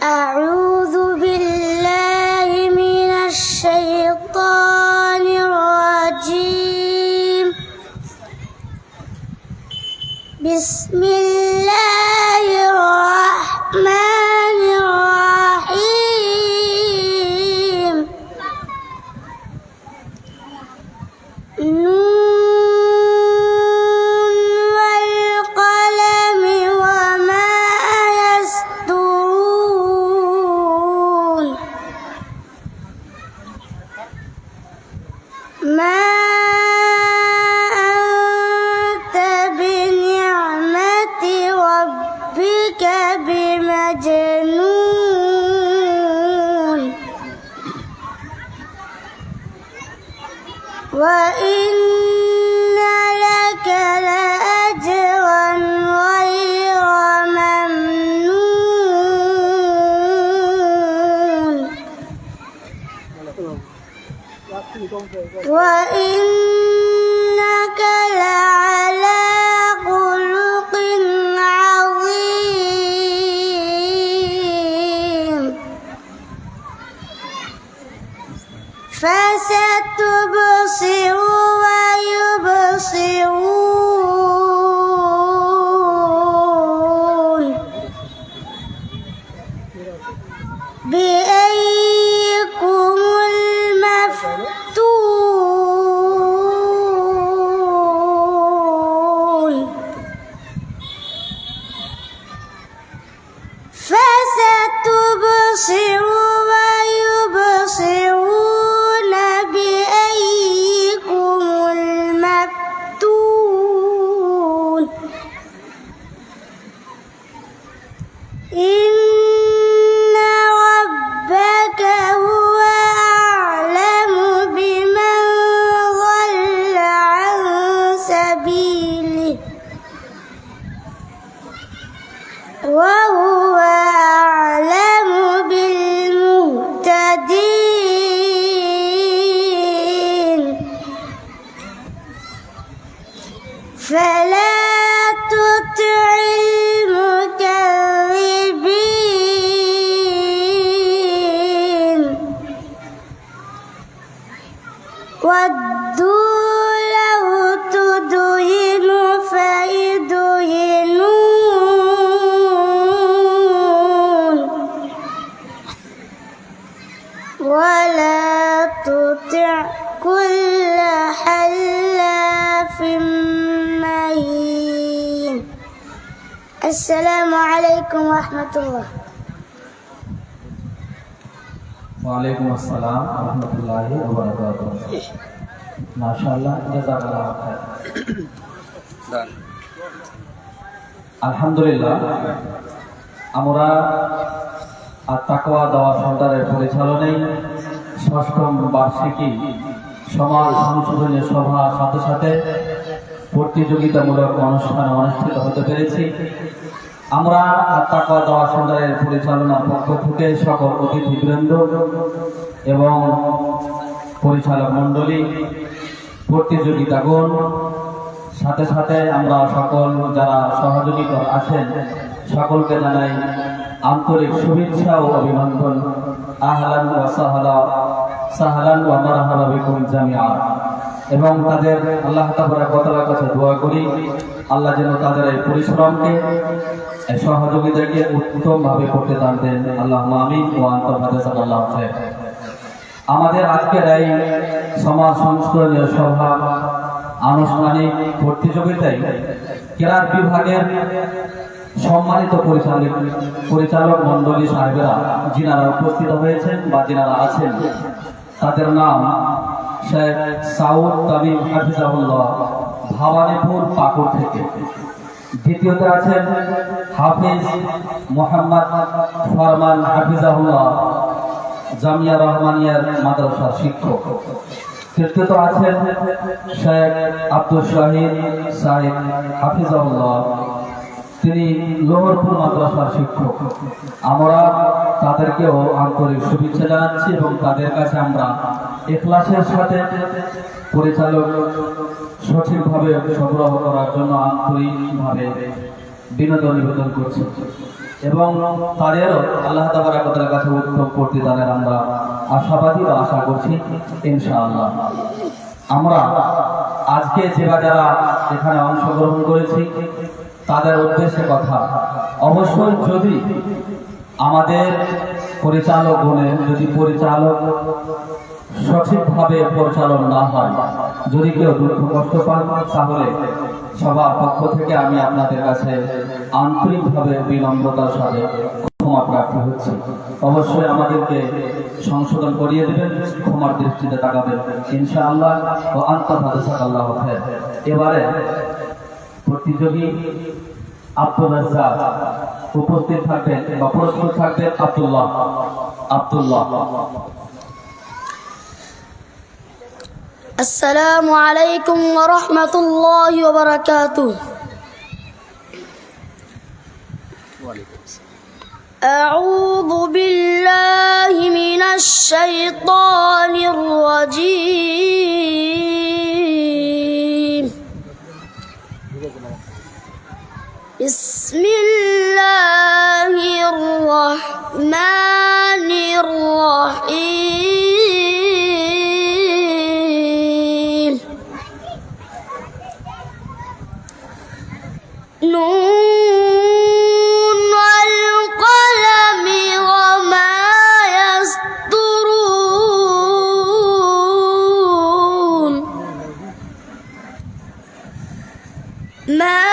أعوذ بالله من الشيطان الرجيم. بسم الله الرحمن الرحيم. والقلم وما يسطرون. ما أنت بنعمة ربك بمجنون. وإن لك لأجرا غير ممنون. وإنك لعلى خلق عظيم. فستبصر ويبصرون بأيكم المفتون. فستبصر ويبصرون بأيكم المفتون. إن ربك هو أعلم بمن ضل عن سبيله وهو أعلم بالمهتدين. فلا تطع المكذبين. ودوا لو تدهن فيدهنون. ولا تطع كل حلاف مهين. السلام عليكم ورحمة الله. ওয়ালাইকুম আসসালাম ওয়া রাহমাতুল্লাহি ওয়া বারাকাতুহু। মাশাআল্লাহ, জাযাকাল্লাহ খাইর। আলহামদুলিল্লাহ, আমরা আত-তাকওয়া দাওয়া সেন্টারের পরিচালনায় ষষ্ঠম বার্ষিকী সমাজ সংশোধনী সভার সাথে সাথে প্রতিযোগিতামূলক অনুষ্ঠান অনুষ্ঠিত হতে পেরেছি। আমরা আত-তাকওয়া দাওয়া সেন্টারের পরিচালনার পক্ষ থেকে সকল অতিথিবৃন্দ এবং পরিচালক মণ্ডলী, প্রতিযোগিতাগণ, সাথে সাথে আমরা সকল যারা সহযোগিতা আছেন সকলকে জানাই আন্তরিক শুভেচ্ছা ও অভিনন্দন। আহলান ওয়া সাহলান ওয়া মারহাবা বিকুম জামিআ। এবং তাদের আল্লাহ তাবারক ওয়া তাআলার কাছে দোয়া করি আল্লাহ যেন তাদের এই পরিশ্রমকে, এই সহযোগিতাকে উত্তমভাবে করতে দান দেন। আল্লাহুম্মা আমিন ওয়া আনতা জাযাকাল্লাহু খাইর। আমাদের আজকের এই সমাজ সংস্করণীয় সভা আনুষ্ঠানিক প্রতিযোগিতায় ক্রীড়া বিভাগের সম্মানিত পরিচালক মণ্ডলী সাহেবেরা যিনারা উপস্থিত হয়েছেন বা যিনারা আছেন, তাদের নাম শেখ সাউদ তামিম হাফিজাহুল্লাহ, ভবানীপুর পাকুড় থেকে। দ্বিতীয়তে আছেন হাফিজ মোহাম্মদ ফরমান হাফিজাহুল্লাহ, জামিয়া রহমানিয়ার মাদ্রাসার শিক্ষক। তৃতীয়ত আছেন শেখ আব্দুল শাহিদ সাহেব হাফিজাহুল্লাহ, তিনি লোহরপুর মাদ্রাসার শিক্ষক। আমরা তাদেরকেও আন্তরিক শুভেচ্ছা জানাচ্ছি এবং তাদের কাছে আমরা ইখলাসের সাথে পরিচালক সঠিকভাবে সংগ্রহ করার জন্য আন্তরিকভাবে বিনোদন নিবেদন করছি। এবং তাদেরও আল্লাহ তাবারক ওয়া তাআলার কাছে উত্তম প্রতিদানের আমরা আশাবাদী বা আশা করছি ইনশাআল্লাহ। আমরা আজকে যারা এখানে অংশগ্রহণ করেছি তাদের উদ্দেশ্যে কথা, অবশ্যই যদি আমাদের পরিচালক বলে যদি পরিচালক সঠিকভাবে পরিচালন না হয়, যদি কেউ দুঃখ কষ্ট পান, তাহলে সবার পক্ষ থেকে আমি আপনাদের কাছে আন্তরিকভাবে বিনম্রতার সাথে ক্ষমা প্রার্থী হচ্ছি। অবশ্যই আমাদেরকে সংশোধন করিয়ে দেবেন, ক্ষমার দৃষ্টিতে তাকাবেন ইনশাআল্লাহ। ও আল্লাহ খায়ের। এবারে প্রতিযোগী আব্দুল রাজ্জাক উপস্থিত থাকবেন বা প্রস্তুত থাকবেন। আব্দুল্লাহ। السلام عليكم ورحمة الله وبركاته. أعوذ بالله من الشيطان الرجيم. بسم الله الرحمن الرحيم. نون والقلم وما يسطرون. ما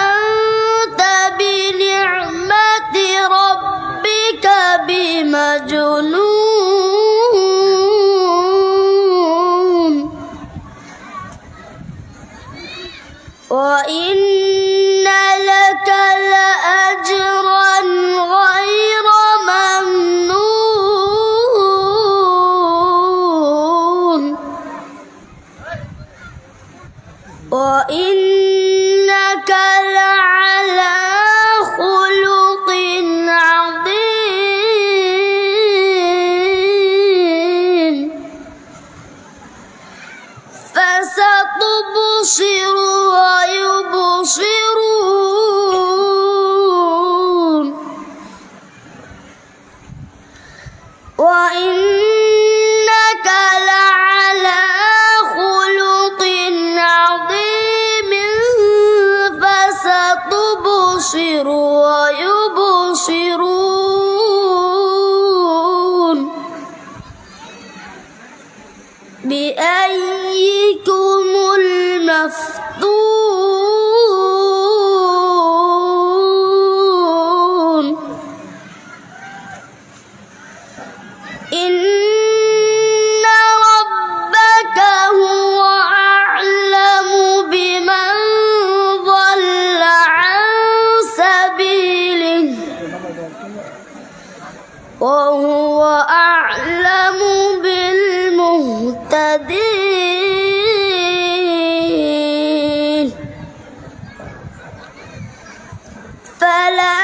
أنت بنعمة ربك بمجنون. وإن لك لأجرا غير ممنون. وإنك لعلى خلق عظيم. فستبصر ويبصرون. وإنك لعلى خلق عظيم. فستبصر ويبصرون. بأيكم المفتون. إن ربك هو أعلم بمن ضل عن سبيله وهو أعلم بالمهتدين. فلا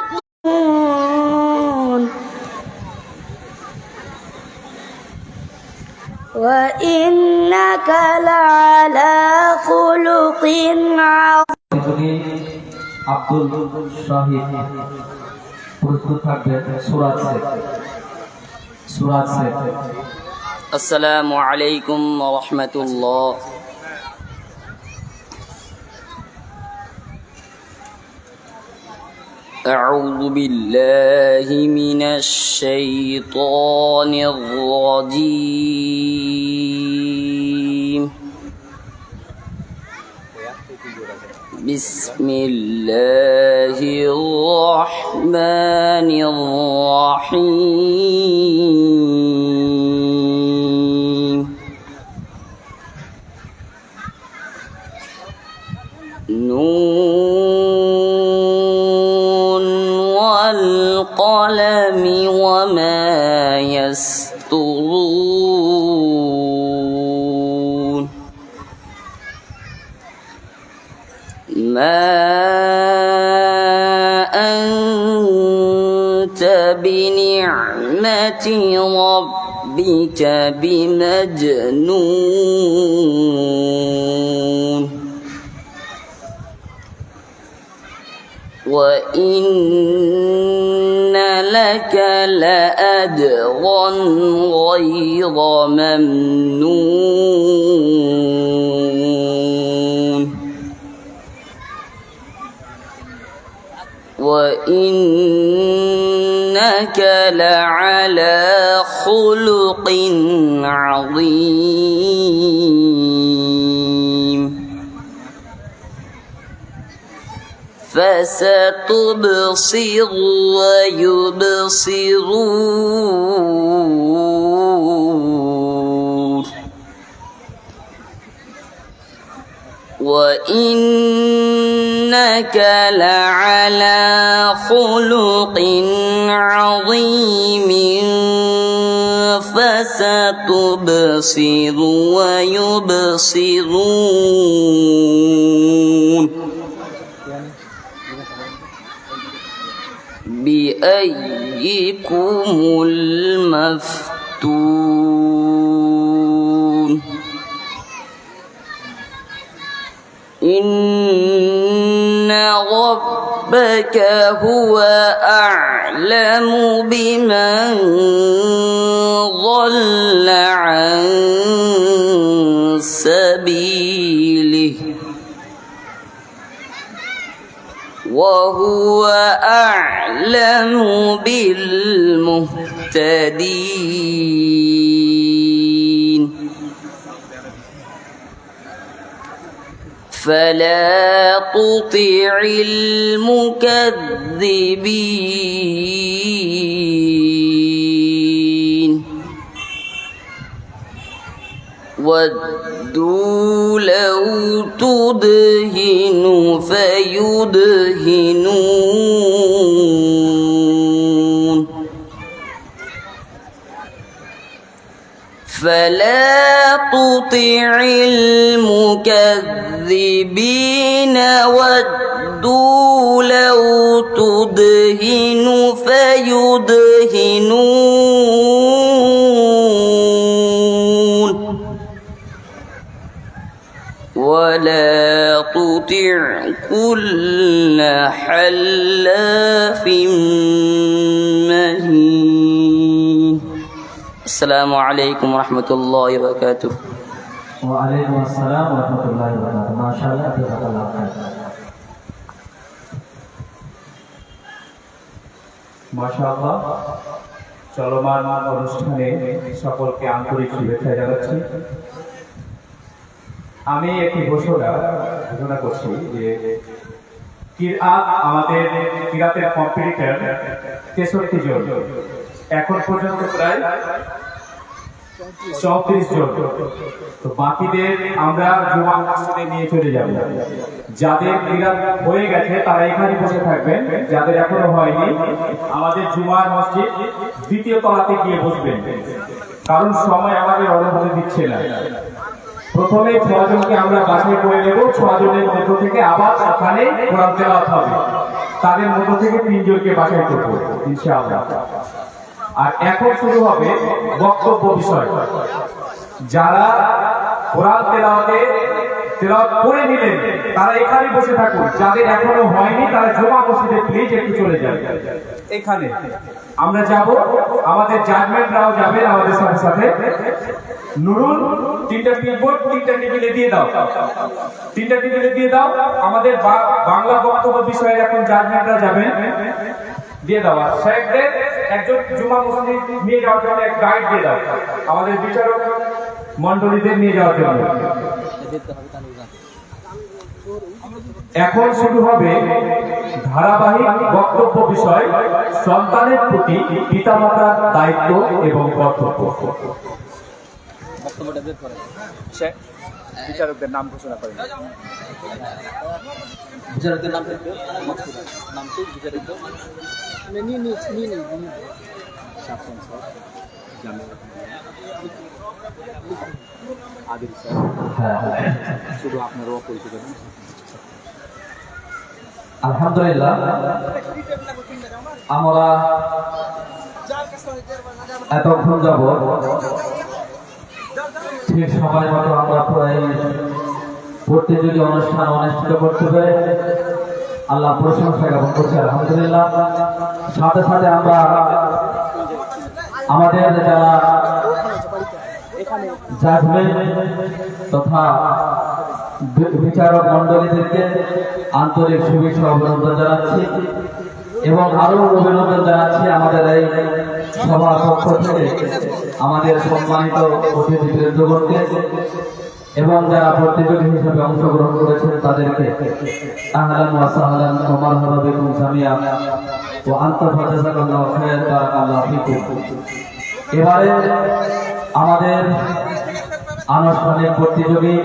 تقول وإنك لعلى خلق عظيم. আব্দুল শাহিদ প্রস্তুত থাকবেন। সূরা শেখ। السلام عليكم ورحمة الله. أعوذ بالله من الشيطان الرجيم. بسم الله الرحمن الرحيم. نون والقلم وما يسطرون. ما أنت بنعمة ربك بمجنون. وإن لك لأجرا غير ممنون وإنك لعلى خلق عظيم فستبصر ويبصرون وإنك لعلى خلق عظيم فستبصر ويبصرون بأيكم المفتون إن ربك هو أعلم بمن ضل عن سبيله وهو أعلم بالمهتدين فلا تطع المكذبين ودوا لو تدهن فيدهنون فلا تطع المكذبين ودوا لو تدهن فيدهنون ولا تطع كل حلاف مهين السلام عليكم ورحمة الله وبركاته وعليكم السلام ورحمة الله وبركاته ما شاء الله جزاك الله خير মাশাআল্লাহ চলমান অনুষ্ঠানে সকলকে আন্তরিক শুভেচ্ছা জানাচ্ছি আমি একটি ঘোষণা করছি যে কিরাত আমাদের কিরাতের কম্পিটিটর 63 জন এখন পর্যন্ত প্রায় 34 জন তো বাকিদের আমরা জুমা মসজিদে নিয়ে চলে যাব যাদের কিরাত হয়ে গেছে তারা এখানে বসে থাকবেন যাদের এখনো হয়নি আমাদের জুমা মসজিদ দ্বিতীয় তলাতে গিয়ে বসবেন কারণ সময় আমাদের অনুমতি দিচ্ছে না প্রথমে 6 জনকে আমরা বাছাই করে নেব 6 জনের মধ্য থেকে আবার ওখানে কোরআন তেলাওয়াত হবে তাদের মধ্য থেকে 3 জনকে বাছাই করব ইনশাআল্লাহ আর এখন শুরু হবে বক্তব্য বিষয় যারা কোরআন তেলাওয়াত করে নিলেন তারা এখানে বসে থাকুন যাদের এখনো হয়নি তারা জুমা মসজিদে প্লিজ একটু চলে যান এখানে আমরা যাব আমাদের জাজমেন্টরাও যাবেন আমাদের সাথে সাথে নুরুল 3টা পিনবোর্ড 3টা টেবিলে দিয়ে দাও 3টা টেবিলে দিয়ে দাও আমাদের বাংলা বক্তব্য বিষয়ে এখন জাজমেন্টরা যাবেন দিয়ে দাও আর শেখদের একজন জুমা মসজিদ নিয়ে যাওয়ার জন্য এক গাইড দিয়ে দাও আমাদের বিচারক মণ্ডলীদের নিয়ে যাওয়ার জন্য এখন শুরু হবে ধারাবাহিক বক্তব্য বিষয় সন্তানের প্রতি পিতামাতার দায়িত্ব এবং কর্তব্য বিচারকদের নাম ঘোষণা করেন বিচারকদের নাম কি বিচারকদের আদিল স্যার শুধু আপনারও পরিচিত আলহামদুলিল্লাহ আমরা এতক্ষণ যাব ঠিক সময় মতো আমরা প্রতিযোগী অনুষ্ঠান অনুষ্ঠিত করতে পারি আল্লাহ প্রশংসা জ্ঞাপন করছি আলহামদুলিল্লাহ। সাথে সাথে আমরা আমাদের যারা জাজমেন্ট তথা বিচারক মন্ডলীদেরকে আন্তরিক শুভেচ্ছা অভিনন্দন জানাচ্ছি এবং আরো অভিনন্দন জানাচ্ছি আমাদের এই সভার পক্ষ থেকে আমাদের সম্মানিত অতিথিবৃন্দগণকে এবং যারা প্রতিযোগী হিসেবে অংশগ্রহণ করেছেন তাদেরকে আহলান ওয়া সাহলান ওয়া মারহাবা বিকুম জামিআ ওয়া আনতা ফাজাযাকাল্লাহু খায়রান বারাকাল্লাহু ফিকুম। এবারে আমাদের আনুষ্ঠানিক প্রতিযোগী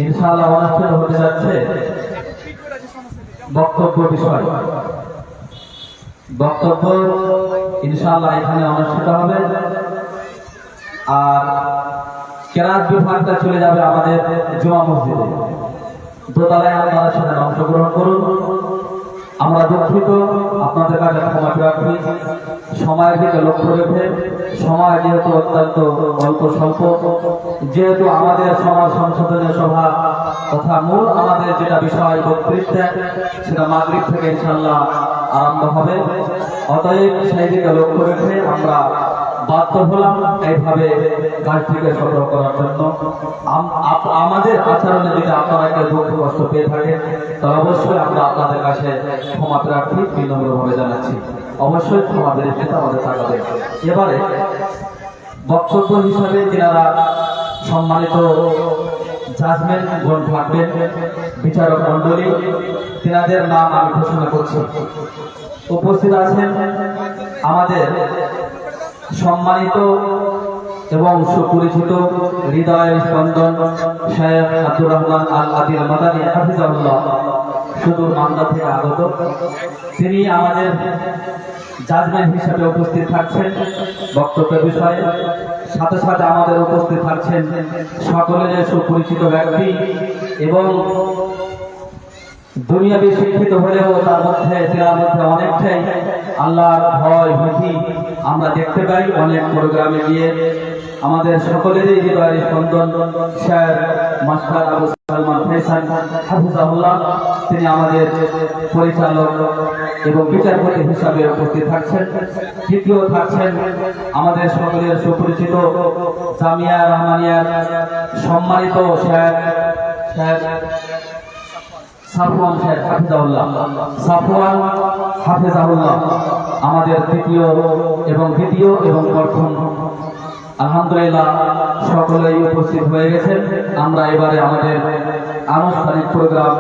ইনশাআল্লাহ অনুষ্ঠিত হতে যাচ্ছে বক্তব্য বিষয়। বক্তব্য ইনশাআল্লাহ এখানে অনুষ্ঠিত হবে আর কেরাত বিভাগটা চলে যাবে আমাদের জুমা মসজিদে। দোতলায় আপনারা সেখানে অংশগ্রহণ করুন। আমরা দুঃখিত, আপনাদের কাছে ক্ষমা প্রার্থী, সময়ের দিকে লক্ষ্য রেখে, সময় যেহেতু অত্যন্ত অল্প স্বল্প, যেহেতু আমাদের সমাজ সংশোধনের সভা তথা মূল আমাদের যেটা বিষয় বক্তৃতা সেটা মাগরিব থেকে ইনশাআল্লাহ আরম্ভ হবে, অতএব সেই দিকে লক্ষ্য রেখে আমরা বাধ্য হলাম এইভাবে কাজটিকে সফল করার জন্য। আমাদের আচরণে যদি আপনারা কেউ দুঃখ কষ্ট পেয়ে থাকেন তাহলে অবশ্যই আমরা আপনাদের কাছে ক্ষমা প্রার্থী বিনম্রভাবে জানাচ্ছি। অবশ্যই ক্ষমা দৃষ্টিতে আমাদের তাকাবেন। এবারে বক্তব্য হিসাবে যারা সম্মানিত জাজমেন্ট গণ থাকবেন, বিচারক মন্ডলী, তেনাদের নাম আমি ঘোষণা করছি। উপস্থিত আছেন আমাদের সম্মানিত এবং সুপরিচিত হৃদয়ের স্পন্দন শেখ আব্দুর রহমান আল আদিল মাদানী হাফিজাহুল্লাহ, সুদূর মালদা থেকে আগত। তিনি আমাদের জাজমেন্ট হিসেবে উপস্থিত থাকছেন বক্তব্যের বিষয়ে। সাথে সাথে আমাদের উপস্থিত থাকছেন সকলের সুপরিচিত ব্যক্তি এবং দুনিয়াবি শিক্ষিত হলেও তার মধ্যে অনেকটাই আল্লাহর ভয় ভীতি আমরা দেখতে পাই। অনেক প্রোগ্রামে গিয়ে আমাদের সকলেরই হৃদয়ের স্পন্দন শেখ মাস্টার আবু সালমান ফয়সাল হাফিজাহুল্লাহ, তিনি আমাদের পরিচালক এবং বিচারপতি হিসাবে উপস্থিত থাকছেন। তৃতীয় থাকছেন আমাদের সকলের সুপরিচিত জামিয়া রহমানিয়ার সম্মানিত শেখ সাফওয়ান শেখ হাফিজাহুল্লাহ, সাফওয়ান হাফিজাহুল্লাহ আমাদের দ্বিতীয় এবং প্রথম। আলহামদুলিল্লাহ সকলেই উপস্থিত হয়ে গেছেন। আমরা এবারে আমাদের আনুষ্ঠানিক প্রোগ্রাম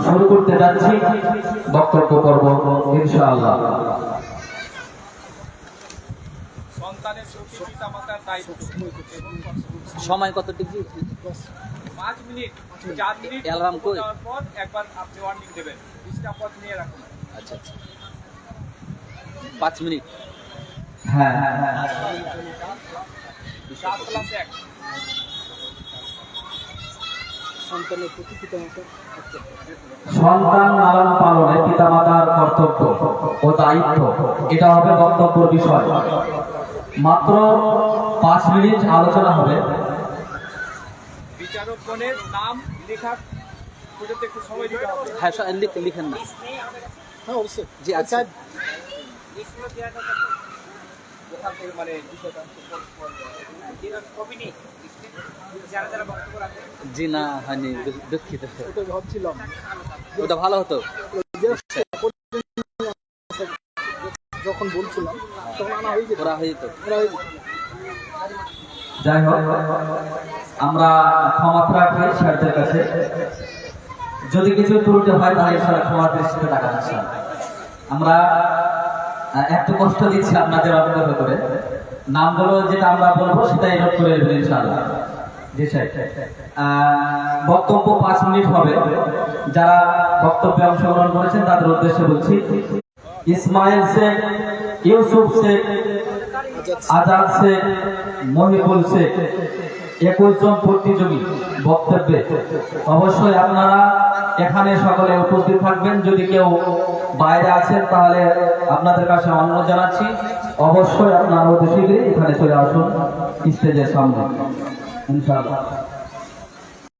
শুরু করতে যাচ্ছি, বক্তব্য পর্ব ইনশাআল্লাহ। সন্তানের প্রতি পিতামাতার দায়িত্ব। সময় কত ডিগ্রি? 5 মিনিট 4 মিনিট অ্যালার্ম কই? দেওয়ার পর একবার আপনি ওয়ার্নিং দেবেন। দৃষ্টাপট নিয়ে রাখুন। আচ্ছা আচ্ছা, 5 মিনিট। হ্যাঁ, 7+1। সন্তান লালন পালনে পিতামাতার কর্তব্য ও দায়িত্ব, এটা হবে বক্তব্যের বিষয়। মাত্র 5 মিনিট আলোচনা হবে। বিচারকগণের নাম লেখা পর্যন্ত একটু সময় দিতে হবে। হ্যাঁ, লিখেন না। হ্যাঁ অবশ্যই। জি আচ্ছা। ওখান থেকে মানে বিষয়টা কপি নেই যারা যারা বক্তব্য রাখেন। জি না, হয়নি, দুঃখিত। ওটা ভাবছিলাম ওটা ভালো হতো। যখন বলছিলাম তখন আনা হয়ে যেত। ওরা হয়ে যেত। যাই হোক, আমরা ক্ষমা প্রার্থী স্যারদের কাছে। যদি কিছু ত্রুটি হয় তাহলে ইনশাআল্লাহ ক্ষমার দৃষ্টিতে তাকান ইনশাআল্লাহ। আমরা একটু কষ্ট দিচ্ছি আপনাদের অনুগ্রহ করে। নামগুলো যেটা আমরা বলবো সেটাই নোট করে নেবেন ইনশাআল্লাহ। জি স্যার, বক্তব্য 5 মিনিট হবে। যারা বক্তব্যে অংশগ্রহণ করেছেন তাদের উদ্দেশ্যে বলছি। ইসমাইল শেখ, ইউসুফ শেখ, আজাদ শেখ, মহিবুল শেখ, 21 জন প্রতিযোগী বক্তব্যে। অবশ্যই আপনারা এখানে সকলে উপস্থিত থাকবেন। যদি কেউ বাইরে আছেন তাহলে আপনাদের কাছে অনুরোধ জানাচ্ছি, অবশ্যই আপনারা অতি শীঘ্রই এখানে চলে আসুন স্টেজের সামনে ইনশাআল্লাহ।